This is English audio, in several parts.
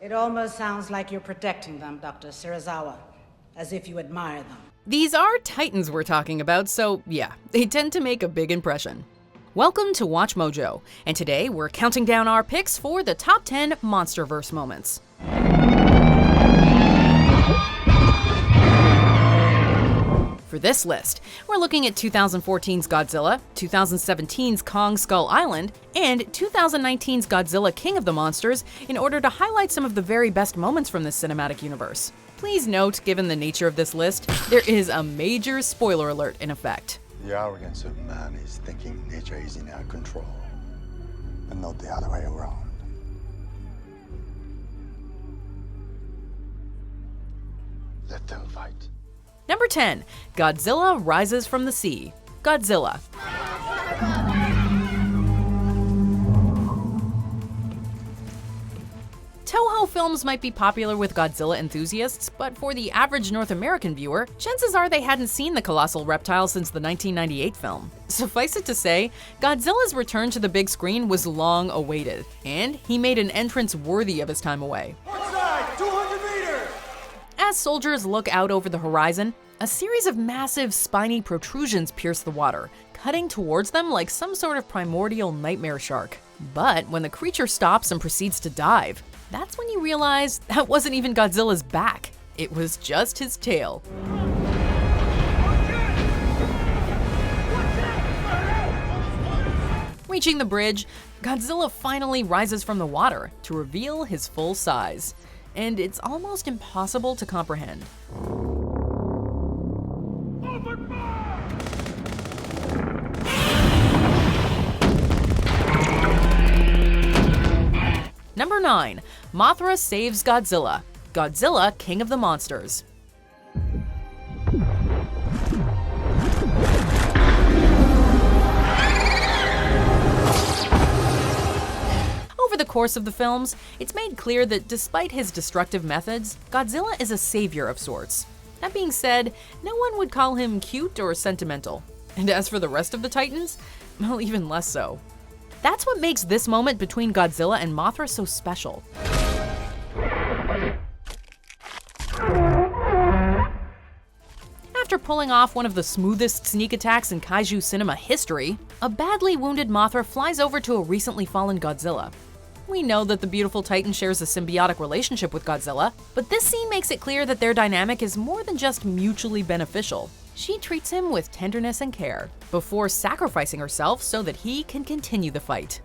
It almost sounds like you're protecting them, Dr. Serizawa, as if you admire them. These are titans we're talking about, so yeah, they tend to make a big impression. Welcome to Watch Mojo, and today we're counting down our picks for the top 10 Monsterverse moments. For this list, we're looking at 2014's Godzilla, 2017's Kong Skull Island, and 2019's Godzilla King of the Monsters in order to highlight some of the very best moments from this cinematic universe. Please note, given the nature of this list, there is a major spoiler alert in effect. The arrogance of man is thinking nature is in our control, and not the other way around. Let them fight. Number 10. Godzilla Rises from the Sea. Godzilla. Toho films might be popular with Godzilla enthusiasts, but for the average North American viewer, chances are they hadn't seen the colossal reptile since the 1998 film. Suffice it to say, Godzilla's return to the big screen was long awaited, and he made an entrance worthy of his time away. Outside, 200 meters! As soldiers look out over the horizon, a series of massive, spiny protrusions pierce the water, cutting towards them like some sort of primordial nightmare shark. But when the creature stops and proceeds to dive, that's when you realize that wasn't even Godzilla's back. It was just his tail. Reaching the bridge, Godzilla finally rises from the water to reveal his full size. And it's almost impossible to comprehend. Number 9. Mothra saves Godzilla. Godzilla, King of the Monsters. Over the course of the films, it's made clear that despite his destructive methods, Godzilla is a savior of sorts. That being said, no one would call him cute or sentimental. And as for the rest of the Titans, well, even less so. That's what makes this moment between Godzilla and Mothra so special. After pulling off one of the smoothest sneak attacks in kaiju cinema history, a badly wounded Mothra flies over to a recently fallen Godzilla. We know that the beautiful Titan shares a symbiotic relationship with Godzilla, but this scene makes it clear that their dynamic is more than just mutually beneficial. She treats him with tenderness and care, before sacrificing herself so that he can continue the fight.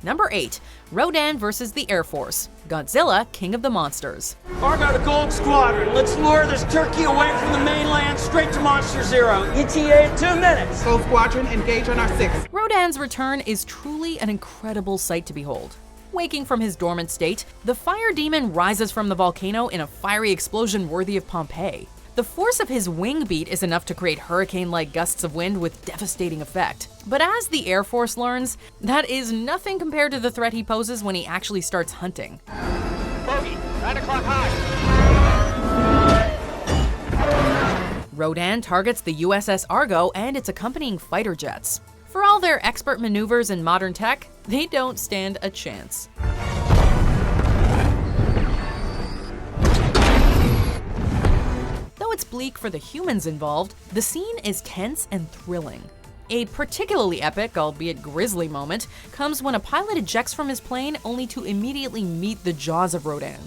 Number 8. Rodan versus the Air Force. Godzilla, King of the Monsters. Argo to Gold Squadron. Let's lure this turkey away from the mainland straight to Monster Zero. ETA in 2 minutes. Gold Squadron, engage on our 6th. Rodan's return is truly an incredible sight to behold. Waking from his dormant state, the fire demon rises from the volcano in a fiery explosion worthy of Pompeii. The force of his wing beat is enough to create hurricane-like gusts of wind with devastating effect. But as the Air Force learns, that is nothing compared to the threat he poses when he actually starts hunting. Bogey, 9 o'clock high. Rodan targets the USS Argo and its accompanying fighter jets. For all their expert maneuvers and modern tech, they don't stand a chance. Though it's bleak for the humans involved, the scene is tense and thrilling. A particularly epic, albeit grisly moment, comes when a pilot ejects from his plane only to immediately meet the jaws of Rodan.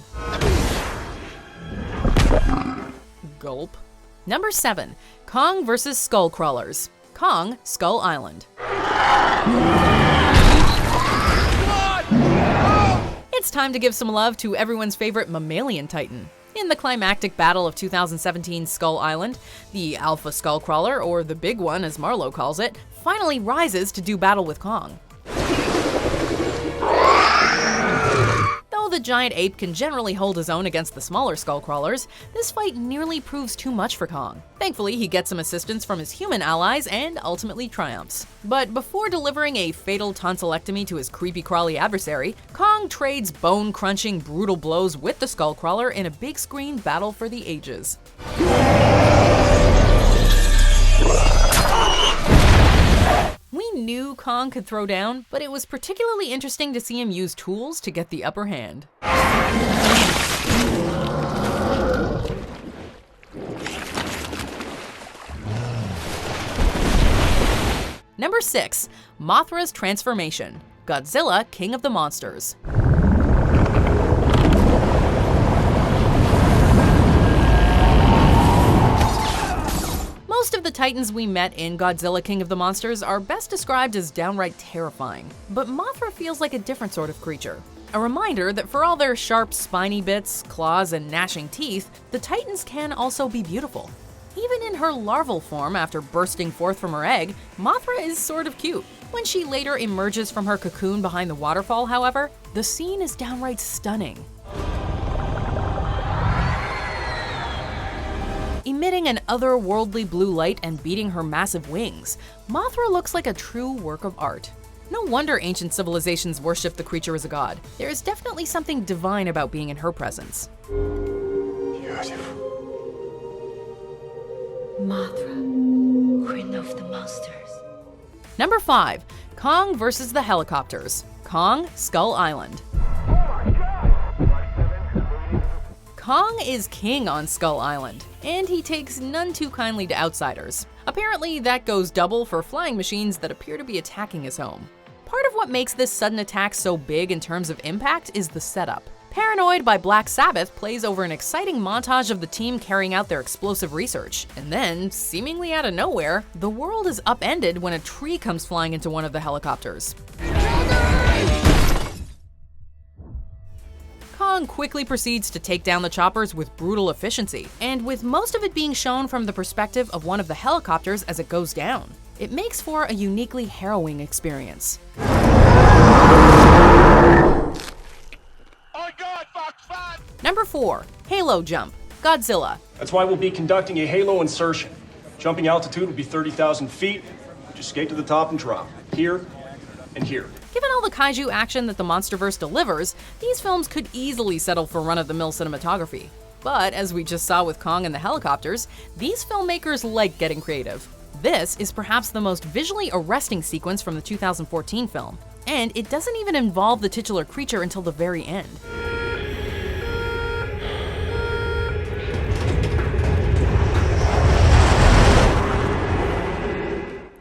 Gulp. Number 7. Kong vs. Skullcrawlers. Kong, Skull Island. It's time to give some love to everyone's favorite mammalian titan. In the climactic battle of 2017's Skull Island, the Alpha Skullcrawler, or the Big One as Marlowe calls it, finally rises to do battle with Kong. Though the giant ape can generally hold his own against the smaller Skullcrawlers, this fight nearly proves too much for Kong. Thankfully, he gets some assistance from his human allies and ultimately triumphs. But before delivering a fatal tonsillectomy to his creepy-crawly adversary, Kong trades bone-crunching, brutal blows with the Skullcrawler in a big-screen battle for the ages. Kong could throw down, but it was particularly interesting to see him use tools to get the upper hand. Number 6. Mothra's transformation. Godzilla, King of the Monsters. Most of the titans we met in Godzilla King of the Monsters are best described as downright terrifying, but Mothra feels like a different sort of creature. A reminder that for all their sharp, spiny bits, claws, and gnashing teeth, the titans can also be beautiful. Even in her larval form after bursting forth from her egg, Mothra is sort of cute. When she later emerges from her cocoon behind the waterfall, however, the scene is downright stunning. Emitting an otherworldly blue light and beating her massive wings, Mothra looks like a true work of art. No wonder ancient civilizations worshipped the creature as a god. There is definitely something divine about being in her presence. Beautiful. Mothra, Queen of the Monsters. Number 5. Kong vs. the Helicopters. Kong, Skull Island. Kong is king on Skull Island, and he takes none too kindly to outsiders. Apparently, that goes double for flying machines that appear to be attacking his home. Part of what makes this sudden attack so big in terms of impact is the setup. Paranoid by Black Sabbath plays over an exciting montage of the team carrying out their explosive research. And then, seemingly out of nowhere, the world is upended when a tree comes flying into one of the helicopters. Kong quickly proceeds to take down the choppers with brutal efficiency, and with most of it being shown from the perspective of one of the helicopters as it goes down. It makes for a uniquely harrowing experience. Number 4. Halo Jump. Godzilla. That's why we'll be conducting a halo insertion. Jumping altitude will be 30,000 feet. Just skate to the top and drop. Here and here. Given all the kaiju action that the Monsterverse delivers, these films could easily settle for run-of-the-mill cinematography. But as we just saw with Kong and the helicopters, these filmmakers like getting creative. This is perhaps the most visually arresting sequence from the 2014 film, and it doesn't even involve the titular creature until the very end.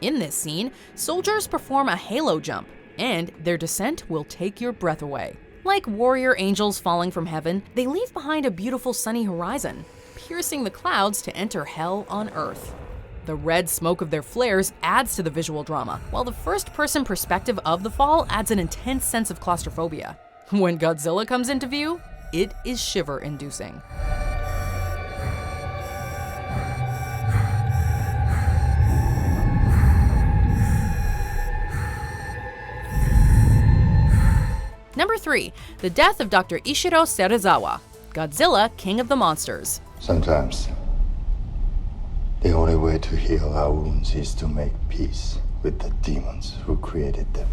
In this scene, soldiers perform a halo jump, and their descent will take your breath away. Like warrior angels falling from heaven, they leave behind a beautiful sunny horizon, piercing the clouds to enter hell on Earth. The red smoke of their flares adds to the visual drama, while the first-person perspective of the fall adds an intense sense of claustrophobia. When Godzilla comes into view, it is shiver-inducing. Number 3. The death of Dr. Ishiro Serizawa. Godzilla, King of the Monsters. Sometimes, the only way to heal our wounds is to make peace with the demons who created them.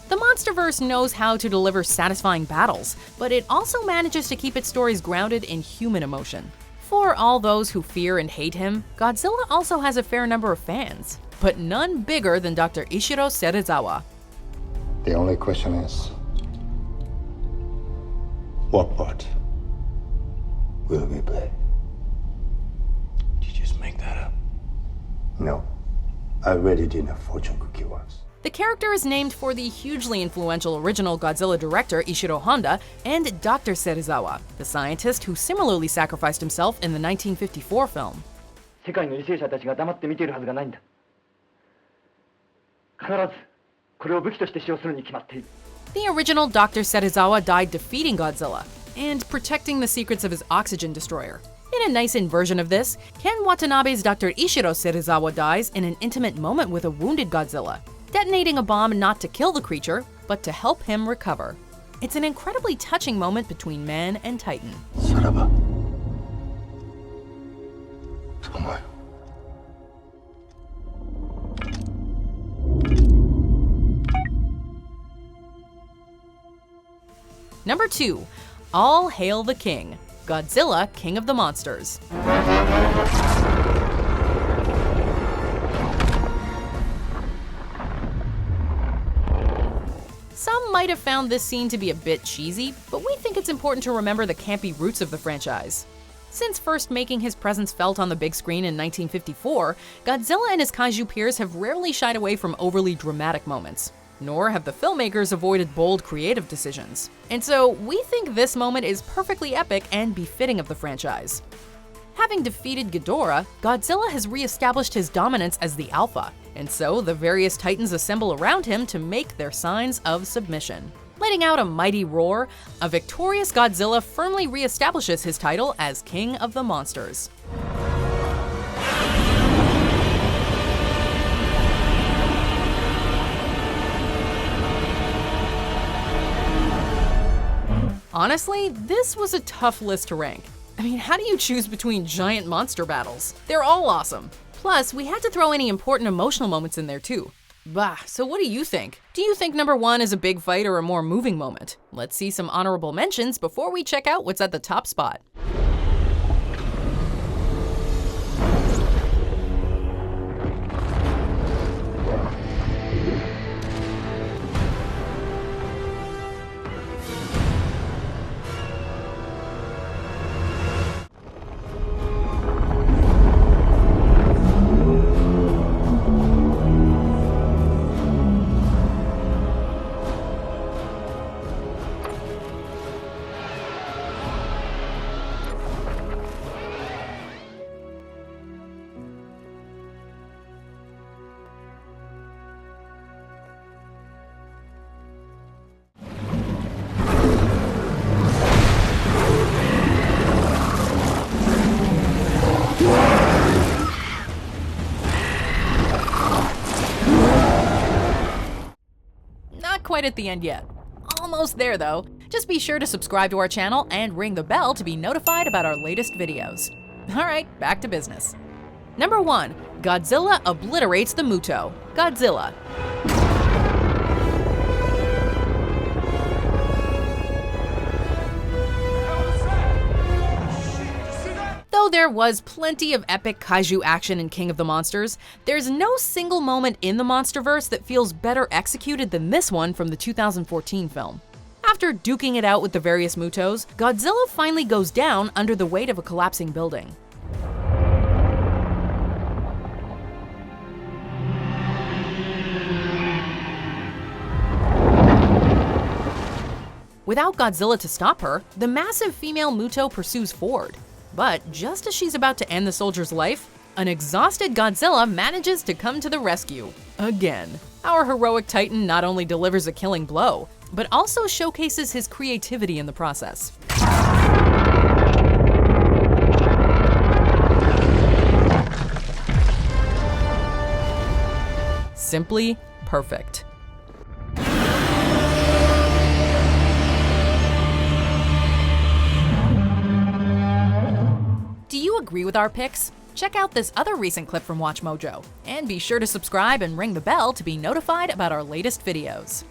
The Monsterverse knows how to deliver satisfying battles, but it also manages to keep its stories grounded in human emotion. For all those who fear and hate him, Godzilla also has a fair number of fans, but none bigger than Dr. Ishiro Serizawa. The only question is, what part will we play? Did you just make that up? No, I read it in a fortune cookie once. The character is named for the hugely influential original Godzilla director Ishiro Honda and Dr. Serizawa, the scientist who similarly sacrificed himself in the 1954 film. 世界の為政者たちが黙って見ているはずがないんだ。必ずこれを武器として使用するに決まっている。 The original Dr. Serizawa died defeating Godzilla and protecting the secrets of his oxygen destroyer. In a nice inversion of this, Ken Watanabe's Dr. Ishiro Serizawa dies in an intimate moment with a wounded Godzilla, detonating a bomb not to kill the creature, but to help him recover. It's an incredibly touching moment between man and Titan. 사라바. 정말. Number 2. All Hail the King. Godzilla, King of the Monsters. Some might have found this scene to be a bit cheesy, but we think it's important to remember the campy roots of the franchise. Since first making his presence felt on the big screen in 1954, Godzilla and his kaiju peers have rarely shied away from overly dramatic moments. Nor have the filmmakers avoided bold creative decisions. And so, we think this moment is perfectly epic and befitting of the franchise. Having defeated Ghidorah, Godzilla has re-established his dominance as the Alpha, and so the various Titans assemble around him to make their signs of submission. Letting out a mighty roar, a victorious Godzilla firmly re-establishes his title as King of the Monsters. Honestly, this was a tough list to rank. I mean, how do you choose between giant monster battles? They're all awesome. Plus, we had to throw any important emotional moments in there too. Bah, so what do you think? Do you think number 1 is a big fight or a more moving moment? Let's see some honorable mentions before we check out what's at the top spot. Quite at the end yet. Almost there though. Just be sure to subscribe to our channel and ring the bell to be notified about our latest videos. Alright, back to business. Number 1. Godzilla obliterates the MUTO. Godzilla. Though there was plenty of epic kaiju action in King of the Monsters, there's no single moment in the Monsterverse that feels better executed than this one from the 2014 film. After duking it out with the various MUTOs, Godzilla finally goes down under the weight of a collapsing building. Without Godzilla to stop her, the massive female MUTO pursues forward. But just as she's about to end the soldier's life, an exhausted Godzilla manages to come to the rescue. Again. Our heroic Titan not only delivers a killing blow, but also showcases his creativity in the process. Simply perfect. Do you agree with our picks? Check out this other recent clip from WatchMojo, and be sure to subscribe and ring the bell to be notified about our latest videos.